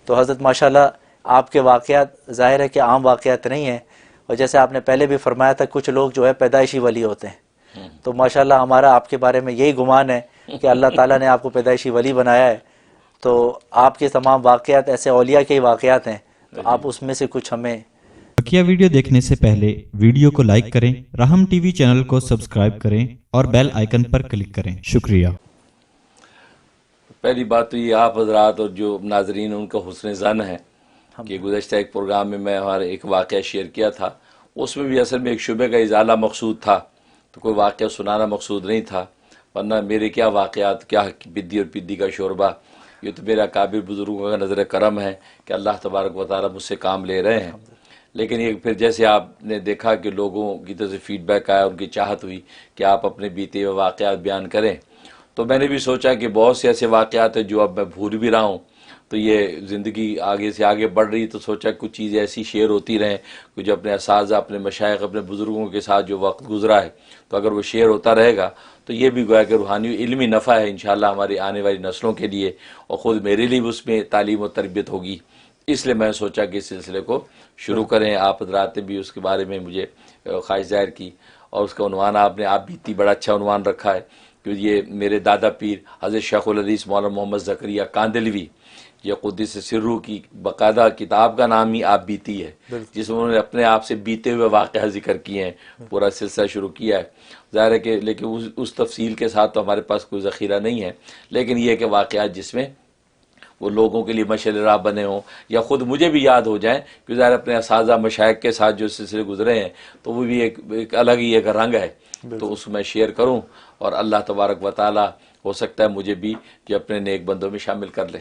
تو حضرت ماشاءاللہ آپ کے واقعات ظاہر ہے کہ عام واقعات نہیں ہیں، اور جیسے آپ نے پہلے بھی فرمایا تھا کچھ لوگ جو ہے پیدائشی ولی ہوتے ہیں، تو ماشاءاللہ ہمارا آپ کے بارے میں یہی گمان ہے کہ اللہ تعالیٰ نے آپ کو پیدائشی ولی بنایا ہے. تو آپ کے تمام واقعات ایسے اولیاء کے ہی واقعات ہیں، تو آپ اس میں سے کچھ ہمیں. بقیہ ویڈیو دیکھنے سے پہلے ویڈیو کو لائک کریں، رحم ٹی وی چینل کو سبسکرائب کریں اور بیل آئیکن پر کلک کریں. شکریہ. پہلی بات تو یہ آپ حضرات اور جو ناظرین ان کا حسن ظن ہے کہ گزشتہ ایک پروگرام میں ہمارا ایک واقعہ شیئر کیا تھا، اس میں بھی اصل میں ایک شبہ کا ازالہ مقصود تھا، تو کوئی واقعہ سنانا مقصود نہیں تھا، ورنہ میرے کیا واقعات، کیا بدی اور پدی کا شوربہ. یہ تو میرا کابر بزرگوں کا نظر کرم ہے کہ اللہ تبارک و تعالیٰ مجھ سے کام لے رہے ہیں. لیکن یہ پھر جیسے آپ نے دیکھا کہ لوگوں کی طرف سے فیڈ بیک آیا، ان کی چاہت ہوئی کہ آپ اپنے بیتے ہوئے واقعات بیان کریں، تو میں نے بھی سوچا کہ بہت سے ایسے واقعات ہیں جو اب میں بھول بھی رہا ہوں، تو یہ زندگی آگے سے آگے بڑھ رہی، تو سوچا کچھ چیزیں ایسی شیئر ہوتی رہیں، کچھ اپنے اساتذہ، اپنے مشائخ، اپنے بزرگوں کے ساتھ جو وقت گزرا ہے، تو اگر وہ شیئر ہوتا رہے گا تو یہ بھی گویا کہ روحانی علمی نفع ہے انشاءاللہ ہماری آنے والی نسلوں کے لیے، اور خود میرے لیے بھی اس میں تعلیم و تربیت ہوگی. اس لیے میں سوچا کہ اس سلسلے کو شروع کریں. آپ حضرات نے بھی اس کے بارے میں مجھے خواہش ظاہر کی، اور اس کا عنوان آپ بیتی بڑا اچھا عنوان رکھا ہے کہ یہ میرے دادا پیر حضرت شیخ الحدیث مولانا محمد زکریا کاندلوی یہ قدس سرو کی باقاعدہ کتاب کا نام ہی آپ بیتی ہے، جس میں انہوں نے اپنے آپ سے بیتے ہوئے واقعہ ذکر کیے ہیں، پورا سلسلہ شروع کیا ہے. ظاہر ہے کہ لیکن اس تفصیل کے ساتھ تو ہمارے پاس کوئی ذخیرہ نہیں ہے، لیکن یہ کہ واقعات جس میں وہ لوگوں کے لیے مشعل راہ بنے ہوں، یا خود مجھے بھی یاد ہو جائیں کہ ظاہر اپنے اساتذہ مشائخ کے ساتھ جو سلسلے گزرے ہیں تو وہ بھی ایک الگ ہی ایک رنگ ہے، تو اس میں شیئر کروں، اور اللہ تبارک و تعالی ہو سکتا ہے مجھے بھی کہ اپنے نیک بندوں میں شامل کر لے.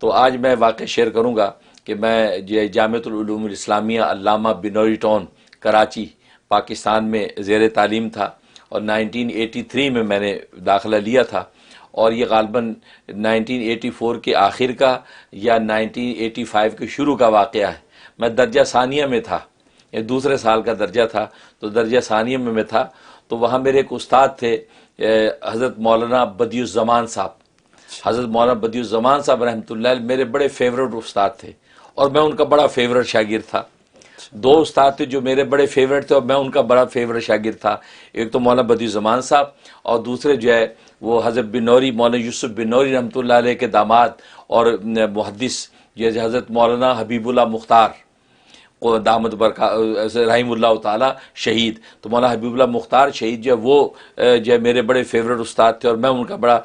تو آج میں واقعہ شیئر کروں گا کہ میں جامعۃ العلوم الاسلامیہ علامہ بنوری ٹاؤن کراچی پاکستان میں زیر تعلیم تھا، اور 1983 میں نے داخلہ لیا تھا، اور یہ غالباً 1984 کے آخر کا یا 1985 کے شروع کا واقعہ ہے. میں درجہ ثانیہ میں تھا، یہ دوسرے سال کا درجہ تھا، تو درجہ ثانیہ میں تھا. تو وہاں میرے ایک استاد تھے حضرت مولانا بدیع الزمان صاحب. حضرت مولانا بدیع الزمان صاحب رحمۃ اللہ علیہ میرے بڑے فیورٹ استاد تھے، اور میں ان کا بڑا فیورٹ شاگرد تھا. دو استاد تھے جو میرے بڑے فیورٹ تھے اور میں ان کا بڑا فیورٹ شاگرد تھا، ایک تو مولانا بدیع الزمان صاحب، اور دوسرے جو ہے وہ حضرت بنوری مولانا یوسف بنوری رحمۃ اللہ علیہ کے داماد اور محدث جیسے حضرت مولانا حبیب اللہ مختار دامت رحم اللہ تعالی شہید. تو مولانا حبیب اللہ مختار شہید جو ہے وہ جو ہے میرے بڑے فیورٹ استاد تھے، اور میں ان کا بڑا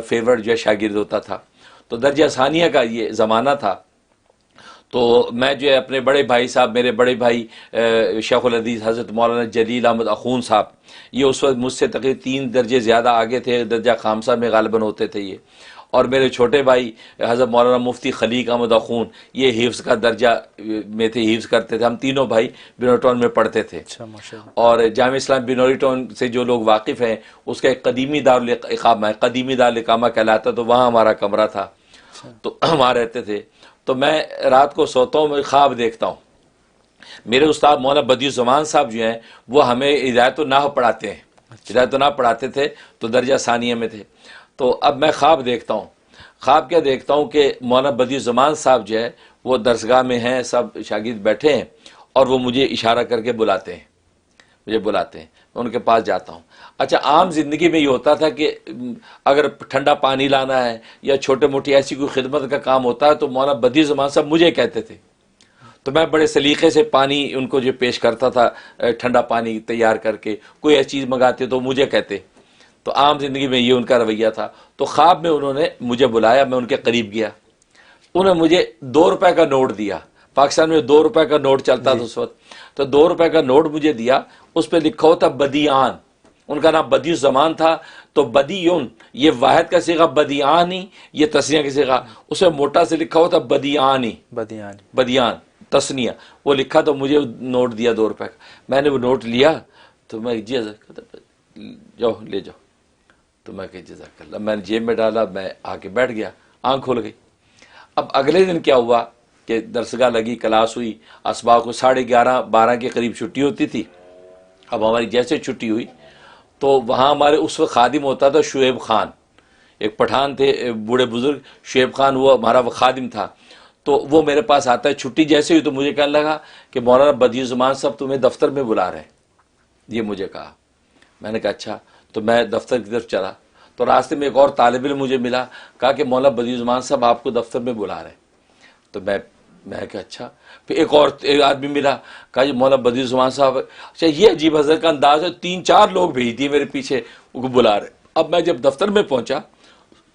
فیورٹ جو ہے شاگرد ہوتا تھا. تو درجہ ثانیہ کا یہ زمانہ تھا، تو میں جو ہے اپنے بڑے بھائی صاحب، میرے بڑے بھائی شیخ الحدیث حضرت مولانا جلیل احمد اخون صاحب، یہ اس وقت مجھ سے تقریباً 3 درجے زیادہ آگے تھے، درجہ خامسہ میں غالباً ہوتے تھے یہ. اور میرے چھوٹے بھائی حضرت مولانا مفتی خلیق احمد اخون، یہ حفظ کا درجہ میں تھے، حفظ کرتے تھے. ہم تینوں بھائی بنوری ٹاؤن میں پڑھتے تھے. اور جامعہ اسلام بنوری ٹاؤن سے جو لوگ واقف ہیں، اس کا ایک قدیمی دارالاقامہ ہے، قدیمی دارالاقامہ کہلاتا، تو وہاں ہمارا کمرہ تھا، تو وہاں رہتے تھے. تو میں رات کو سوتا ہوں، میں خواب دیکھتا ہوں. میرے استاد مولانا بدیع الزمان صاحب جو ہیں وہ ہمیں ہدایت النحو پڑھاتے ہیں، ہدایت النحو پڑھاتے تھے، تو درجہ ثانیہ میں تھے. تو اب میں خواب دیکھتا ہوں. خواب کیا دیکھتا ہوں کہ مولانا بدیع الزمان صاحب جو ہے وہ درسگاہ میں ہیں، سب شاگرد بیٹھے ہیں، اور وہ مجھے اشارہ کر کے بلاتے ہیں، میں ان کے پاس جاتا ہوں. اچھا، عام زندگی میں یہ ہوتا تھا کہ اگر ٹھنڈا پانی لانا ہے یا چھوٹے موٹی ایسی کوئی خدمت کا کام ہوتا ہے تو مولانا بدیع الزمان صاحب مجھے کہتے تھے، تو میں بڑے سلیقے سے پانی ان کو جو پیش کرتا تھا، ٹھنڈا پانی تیار کر کے. کوئی ایسی چیز منگاتے تو مجھے کہتے. تو عام زندگی میں یہ ان کا رویہ تھا. تو خواب میں انہوں نے مجھے بلایا، میں ان کے قریب گیا، انہوں نے مجھے 2 روپے کا نوٹ دیا. پاکستان میں 2 روپے کا نوٹ چلتا تھا اس وقت، تو 2 روپے کا نوٹ مجھے دیا. اس پہ لکھا ہوتا بدیعان، ان کا نام بدیع الزمان تھا، تو بدیعن یہ واحد کا صیغہ، بدیعانی یہ تسنیہ کا صیغہ. اس میں موٹا سے لکھا ہوتا بدیعانی، بدیعان تسنیہ، وہ لکھا. تو مجھے نوٹ دیا 2 روپے کا. میں نے وہ نوٹ لیا، تو میں جی جاؤ لے جاؤ. تو میں کہ جزاک اللہ، میں نے جیب میں ڈالا، میں آ کے بیٹھ گیا، آنکھ کھل گئی. اب اگلے دن کیا ہوا کہ درسگاہ لگی، کلاس ہوئی، اسباق کو 11:30 12 کے قریب چھٹی ہوتی تھی. اب ہماری جیسے چھٹی ہوئی تو وہاں ہمارے اس وقت خادم ہوتا تھا شعیب خان، ایک پٹھان تھے بوڑھے بزرگ، شعیب خان وہ ہمارا وہ خادم تھا. تو وہ میرے پاس آتا ہے چھٹی جیسے ہوئی تو مجھے کہنے لگا کہ مولانا بدیع الزمان صاحب تمہیں دفتر میں بلا رہے ہیں، یہ مجھے کہا۔ میں نے کہا اچھا، تو میں دفتر کی طرف چلا تو راستے میں ایک اور طالب علم مجھے ملا، کہا کہ مولانا بدیع الزمان صاحب آپ کو دفتر میں بلا رہے ہیں۔ تو میں کہا اچھا۔ پھر ایک آدمی ملا، کہا جی مولانا بدیع الزمان صاحب، اچھا یہ عجیب حضرت کا انداز ہے، 3-4 لوگ بھیج دیے میرے پیچھے وہ بلا رہے۔ اب میں جب دفتر میں پہنچا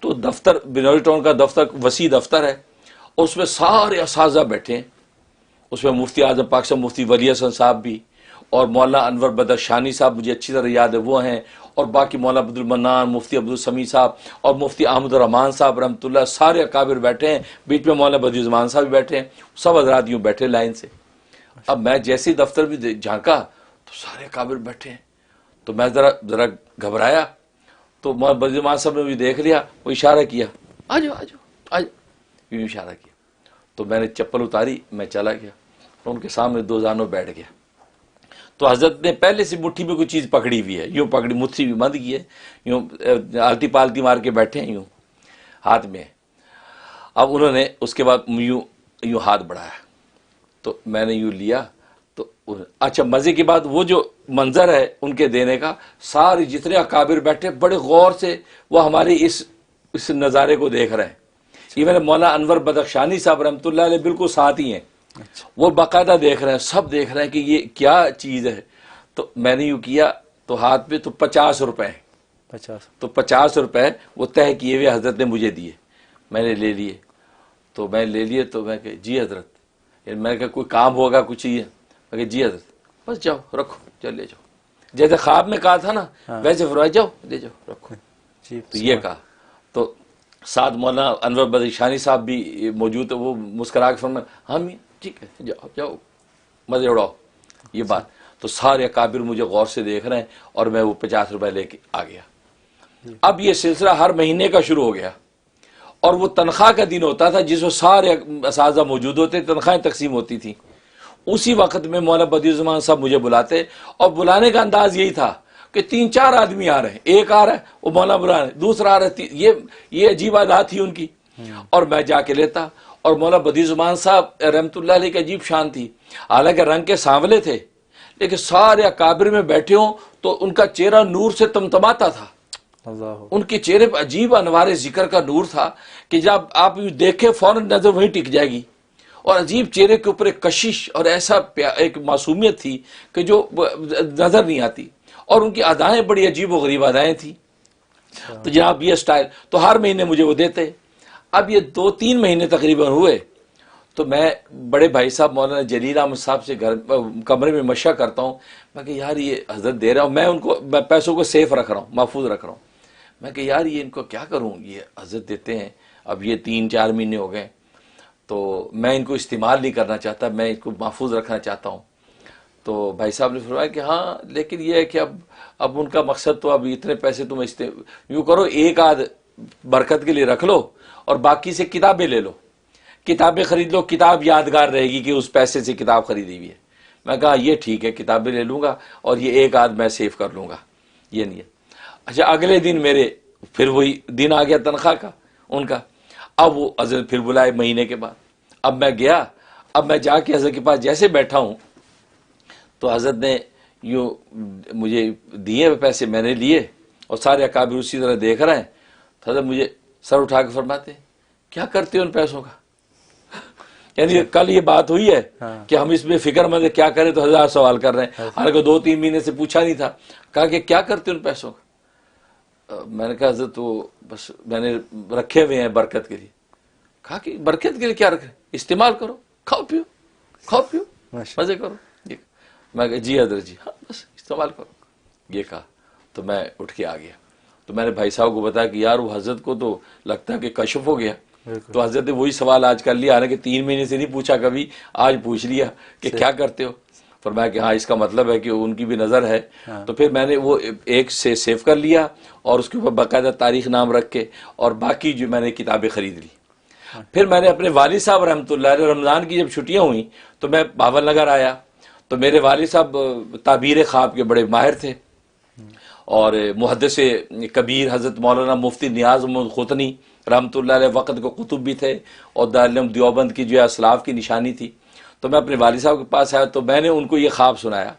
تو دفتر بنوری ٹاؤن کا دفتر وسیع دفتر ہے، اور اس میں سارے اساتذہ بیٹھے ہیں، اس میں مفتی اعظم پاک صاحب مفتی ولی حسن صاحب بھی، اور مولانا انور بدخشانی صاحب مجھے اچھی طرح یاد ہے وہ ہیں، اور باقی مولانا عبد المنان، مفتی عبدالسمیع صاحب اور مفتی احمد الرحمان صاحب رحمۃ اللہ، سارے اکابر بیٹھے ہیں، بیچ میں مولانا بدیع الزمان صاحب بھی بیٹھے ہیں، سب حضرات یوں بیٹھے لائن سے۔ اب میں جیسے دفتر بھی جھانکا تو سارے اکابر بیٹھے ہیں، تو میں ذرا گھبرایا، تو مولانا بدیع الزمان صاحب نے بھی دیکھ لیا، وہ اشارہ کیا آ جاؤ آ جاؤ آ جاؤ، یوں اشارہ کیا، تو میں نے چپل اتاری، میں چلا گیا، تو ان کے سامنے 2 زانوں بیٹھ گیا۔ تو حضرت نے پہلے سے مٹھی میں کوئی چیز پکڑی ہوئی ہے، یوں پکڑی، مٹھی بھی بند کی ہے، یوں آلتی پالتی مار کے بیٹھے ہیں، یوں ہاتھ میں۔ اب انہوں نے اس کے بعد یوں ہاتھ بڑھایا، تو میں نے یوں لیا، تو اچھا مزے کی بات وہ جو منظر ہے ان کے دینے کا، سارے جتنے اکابر بیٹھے بڑے غور سے وہ ہمارے اس نظارے کو دیکھ رہے ہیں۔ ایون مولانا انور بدخشانی صاحب رحمۃ اللہ علیہ بالکل ساتھ ہی ہیں، وہ باقاعدہ دیکھ رہے ہیں، سب دیکھ رہے ہیں کہ یہ کیا چیز ہے۔ تو میں نے یوں کیا تو ہاتھ پہ تو 50 روپے، 50 تو 50 روپے وہ طے کیے ہوئے حضرت نے مجھے دیے، میں نے لے لیے، تو میں لے لیے، تو میں کہ جی حضرت، میں نے کہا کوئی کام ہوگا کچھ چاہیے، میں کہ جی حضرت، بس جاؤ رکھو، چل لے جاؤ، جیسے خواب میں کہا تھا نا ویسے فرمایا جاؤ لے جاؤ رکھو، جی تو یہ کہا۔ تو ساتھ مولانا انور بدخشانی صاحب بھی موجود ہے، وہ مسکرا کے فرمایا ہاں میاں ٹھیک ہے، جاؤ جاؤ مزے اڑاؤ، یہ بات۔ تو سارے اکابر مجھے غور سے دیکھ رہے ہیں، اور میں وہ 50 روپے لے کے آ گیا۔ اب یہ سلسلہ ہر مہینے کا شروع ہو گیا، اور وہ تنخواہ کا دن ہوتا تھا جس میں سارے اساتذہ موجود ہوتے، تنخواہیں تقسیم ہوتی تھی۔ اسی وقت میں مولانا بدیع الزمان صاحب مجھے بلاتے، اور بلانے کا انداز یہی تھا کہ 3-4 آدمی آ رہے ہیں، ایک آ رہا ہے وہ مولانا بلا رہے ہیں، دوسرا آ رہا ہے، یہ عجیب عادات تھی ان کی، اور میں جا کے لیتا۔ اور مولانا بدیع الزمان صاحب رحمۃ اللہ علیہ کی عجیب شان تھی، حالانکہ رنگ کے سانولے تھے، لیکن سارے اکابر میں بیٹھے ہوں تو ان کا چہرہ نور سے تمتماتا تھا، اللہ ان کے چہرے پر عجیب انوار ذکر کا نور تھا کہ جب آپ دیکھیں فوراً نظر وہیں ٹک جائے گی، اور عجیب چہرے کے اوپر ایک کشش اور ایسا ایک معصومیت تھی کہ جو نظر نہیں آتی، اور ان کی ادائیں بڑی عجیب و غریب ادائیں تھیں۔ تو جناب یہ سٹائل تو ہر مہینے مجھے وہ دیتے۔ اب یہ 2-3 مہینے تقریباً ہوئے تو میں بڑے بھائی صاحب مولانا جلیل احمد صاحب سے کمرے میں مشورہ کرتا ہوں، میں کہ یار یہ حضرت دے رہا ہوں، میں پیسوں کو سیف رکھ رہا ہوں، محفوظ رکھ رہا ہوں، میں کہ یار یہ ان کو کیا کروں، یہ حضرت دیتے ہیں، اب یہ 3-4 مہینے ہو گئے تو میں ان کو استعمال نہیں کرنا چاہتا، میں ان کو محفوظ رکھنا چاہتا ہوں۔ تو بھائی صاحب نے فرمایا کہ ہاں لیکن یہ ہے کہ اب ان کا مقصد تو اب اتنے پیسے تم یوں کرو، ایک آدھ برکت کے لیے رکھ لو اور باقی سے کتابیں لے لو، کتابیں خرید لو، کتاب یادگار رہے گی کہ اس پیسے سے کتاب خریدی ہوئی ہے۔ میں کہا یہ ٹھیک ہے، کتابیں لے لوں گا اور یہ ایک آدھ میں سیو کر لوں گا، یہ نہیں ہے۔ اچھا اگلے دن میرے پھر وہی دن آ گیا تنخواہ کا ان کا، اب وہ حضرت پھر بلائے مہینے کے بعد، اب میں گیا، اب میں جا کے حضرت کے پاس جیسے بیٹھا ہوں تو حضرت نے یوں مجھے دیے پیسے، میں نے لیے، اور سارے اکابر اسی طرح دیکھ رہے ہیں، تو حضرت مجھے سر اٹھا کے فرماتے کیا کرتے ہو ان پیسوں کا؟ یعنی کل یہ بات ہوئی ہے کہ ہم اس میں فکر مند کیا کریں، تو 1000 سوال کر رہے ہیں، حالانکہ 2-3 مہینے سے پوچھا نہیں تھا۔ کہا کہ کیا کرتے ہو ان پیسوں کا؟ میں نے کہا حضرت تو بس میں نے رکھے ہوئے ہیں برکت کے لیے۔ کہا کہ برکت کے لیے کیا رکھے؟ استعمال کرو، کھاؤ پیو مزے کرو۔ میں کہا جی حضرت جی، ہاں بس استعمال کرو، یہ کہا۔ تو میں اٹھ کے آ گیا، تو میں نے بھائی صاحب کو بتایا کہ یار وہ حضرت کو تو لگتا ہے کہ کشف ہو گیا۔ تو حضرت نے وہی سوال آج کر لیا، حالانکہ 3 مہینے سے نہیں پوچھا کبھی، آج پوچھ لیا کہ کیا کرتے ہو؟ فرمایا کہ ہاں اس کا مطلب ہے کہ ان کی بھی نظر ہے۔ تو پھر میں نے وہ ایک سے سیو کر لیا اور اس کے اوپر باقاعدہ تاریخ نام رکھ کے، اور باقی جو میں نے کتابیں خرید لی۔ پھر میں نے اپنے والد صاحب رحمۃ اللہ علیہ، رمضان کی جب چھٹیاں ہوئیں تو میں بھاول نگر آیا، تو میرے والد صاحب تعبیر خواب کے بڑے ماہر تھے، اور محدث کبیر حضرت مولانا مفتی نیاز محمد ختنی رحمۃ اللہ علیہ وقت کو قطب بھی تھے اور دارالعلوم دیوبند کی جو ہے اسلاف کی نشانی تھی. تو میں اپنے والد صاحب کے پاس آیا تو میں نے ان کو یہ خواب سنایا.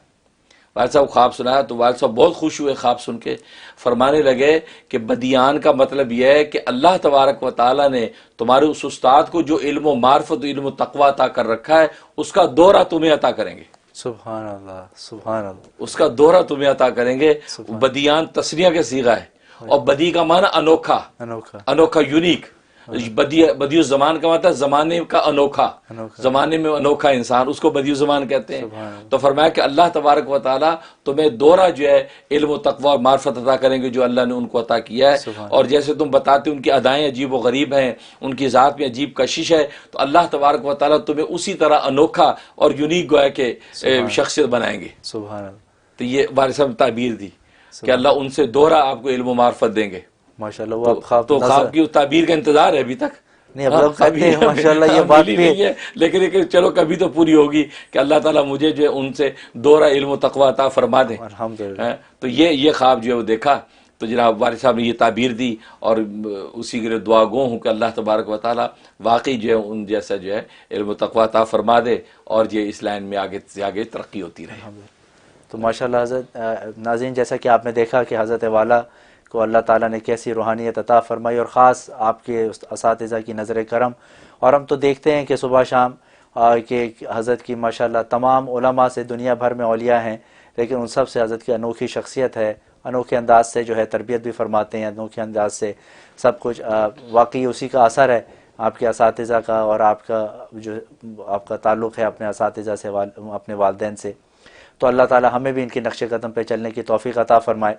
والد صاحب خواب سنایا تو والد صاحب بہت خوش ہوئے خواب سن کے. فرمانے لگے کہ بدیان کا مطلب یہ ہے کہ اللہ تبارک و تعالیٰ نے تمہارے اس استاد کو جو علم و معرفت و علم و تقویٰ عطا کر رکھا ہے اس کا دورہ تمہیں عطا کریں گے. سبحان اللہ سبحان اللہ. اس کا دورہ تمہیں عطا کریں گے. بدیان تسنیہ کے صیغہ ہے اور بدی کا معنی انوکھا، انوکھا انوکھا یونیک. بدیع الزمان کا مطلب زمانے کا انوکھا، زمانے میں انوکھا انسان، اس کو بدیع الزمان کہتے ہیں. تو فرمایا کہ اللہ تبارک و تعالیٰ تمہیں دورہ جو ہے علم و تقوی اور معرفت عطا کریں گے جو اللہ نے ان کو عطا کیا ہے. اور جیسے تم بتاتے ان کی ادائیں عجیب و غریب ہیں، ان کی ذات میں عجیب کشش ہے، تو اللہ تبارک و تعالیٰ تمہیں اسی طرح انوکھا اور یونیک گویا کہ شخصیت بنائیں گے. سبحان اللہ. تو یہ والد صاحب نے تعبیر دی کہ اللہ ان سے دورہ آپ کو علم و معرفت دیں گے. ماشاءاللہ. وہ خواب تو خواب کی تعبیر کا انتظار ہے ابھی تک. نہیں اب لوگ کہتے ہیں ماشاءاللہ یہ بات بھی نہیں ہے، لیکن چلو کبھی تو پوری ہوگی کہ اللہ تعالیٰ مجھے جو ہے ان سے دورہ علم و تقویٰ عطا فرما دیں. الحمدللہ. تو یہ خواب جو ہے وہ دیکھا تو جناب والد صاحب نے یہ تعبیر دی اور اسی کے لیے دعا گو ہوں کہ اللہ تبارک و تعالیٰ واقعی جو ہے ان جیسا جو ہے علم و تقویٰ عطا فرما دے اور یہ اس لائن میں آگے سے آگے ترقی ہوتی رہے. تو ماشاءاللہ حضرت ناظرین جیسا کہ آپ نے دیکھا کہ حضرت والا کو اللہ تعالیٰ نے کیسی روحانیت عطا فرمائی اور خاص آپ کے اساتذہ کی نظر کرم. اور ہم تو دیکھتے ہیں کہ صبح شام کہ حضرت کی ماشاءاللہ تمام علماء سے دنیا بھر میں اولیاء ہیں لیکن ان سب سے حضرت کی انوکھی شخصیت ہے. انوکھے انداز سے جو ہے تربیت بھی فرماتے ہیں، انوکھے انداز سے سب کچھ واقعی اسی کا اثر ہے آپ کے اساتذہ کا اور آپ کا جو آپ کا تعلق ہے اپنے اساتذہ سے اپنے والدین سے. تو اللہ تعالیٰ ہمیں بھی ان کے نقش قدم پہ چلنے کی توفیق عطا فرمائے.